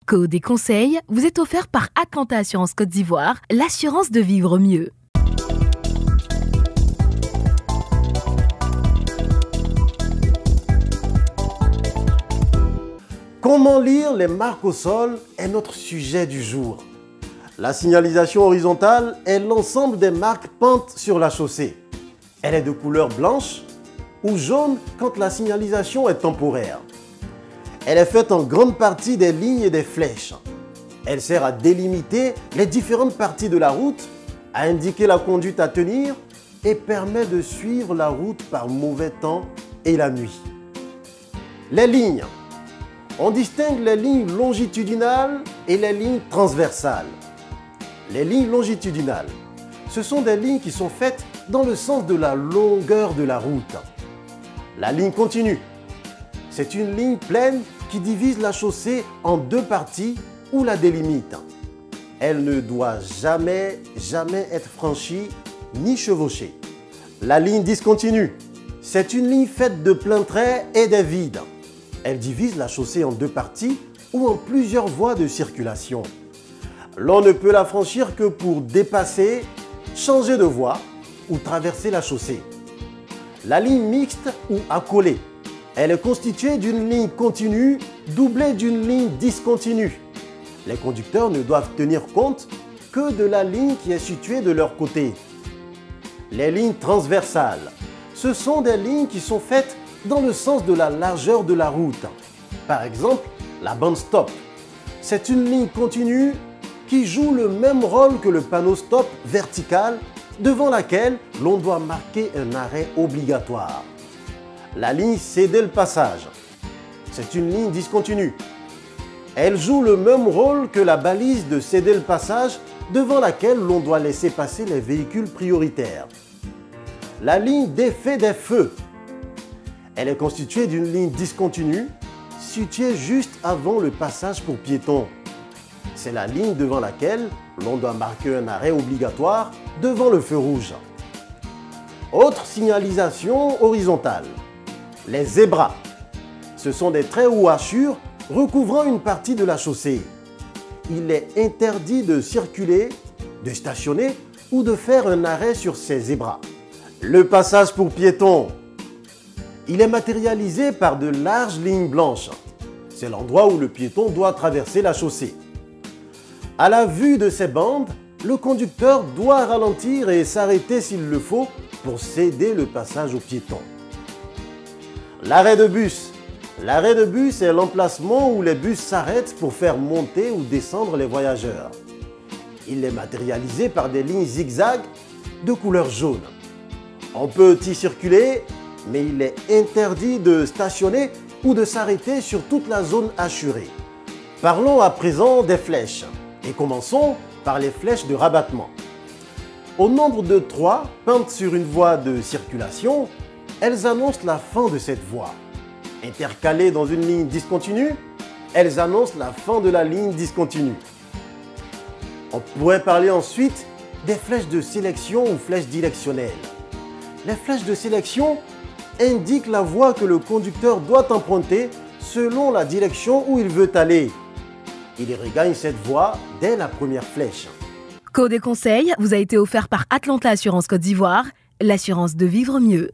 Code et conseils vous est offert par Atlanta Assurance Côte d'Ivoire, l'assurance de vivre mieux. Comment lire les marques au sol est notre sujet du jour. La signalisation horizontale est l'ensemble des marques peintes sur la chaussée. Elle est de couleur blanche ou jaune quand la signalisation est temporaire. Elle est faite en grande partie des lignes et des flèches. Elle sert à délimiter les différentes parties de la route, à indiquer la conduite à tenir et permet de suivre la route par mauvais temps et la nuit. Les lignes. On distingue les lignes longitudinales et les lignes transversales. Les lignes longitudinales, ce sont des lignes qui sont faites dans le sens de la longueur de la route. La ligne continue, c'est une ligne pleine qui divise la chaussée en deux parties ou la délimite. Elle ne doit jamais être franchie ni chevauchée. La ligne discontinue, c'est une ligne faite de pleins traits et des vides. Elle divise la chaussée en deux parties ou en plusieurs voies de circulation. L'on ne peut la franchir que pour dépasser, changer de voie ou traverser la chaussée. La ligne mixte ou accolée, elle est constituée d'une ligne continue doublée d'une ligne discontinue. Les conducteurs ne doivent tenir compte que de la ligne qui est située de leur côté. Les lignes transversales, ce sont des lignes qui sont faites dans le sens de la largeur de la route. Par exemple, la bande stop, c'est une ligne continue qui joue le même rôle que le panneau stop vertical devant laquelle l'on doit marquer un arrêt obligatoire. La ligne céder le passage, c'est une ligne discontinue. Elle joue le même rôle que la balise de céder le passage devant laquelle l'on doit laisser passer les véhicules prioritaires. La ligne d'effet des feux, elle est constituée d'une ligne discontinue située juste avant le passage pour piétons. C'est la ligne devant laquelle l'on doit marquer un arrêt obligatoire devant le feu rouge. Autre signalisation horizontale. Les zébras. Ce sont des traits ou hachures recouvrant une partie de la chaussée. Il est interdit de circuler, de stationner ou de faire un arrêt sur ces zébras. Le passage pour piétons. Il est matérialisé par de larges lignes blanches. C'est l'endroit où le piéton doit traverser la chaussée. À la vue de ces bandes, le conducteur doit ralentir et s'arrêter s'il le faut pour céder le passage aux piétons. L'arrêt de bus. L'arrêt de bus est l'emplacement où les bus s'arrêtent pour faire monter ou descendre les voyageurs. Il est matérialisé par des lignes zigzag de couleur jaune. On peut y circuler, mais il est interdit de stationner ou de s'arrêter sur toute la zone hachurée. Parlons à présent des flèches et commençons par les flèches de rabattement. Au nombre de 3 peintes sur une voie de circulation, elles annoncent la fin de cette voie. Intercalées dans une ligne discontinue, elles annoncent la fin de la ligne discontinue. On pourrait parler ensuite des flèches de sélection ou flèches directionnelles. Les flèches de sélection indiquent la voie que le conducteur doit emprunter selon la direction où il veut aller. Il regagne cette voie dès la première flèche. Code et conseils vous a été offert par Atlanta Assurance Côte d'Ivoire, l'assurance de vivre mieux.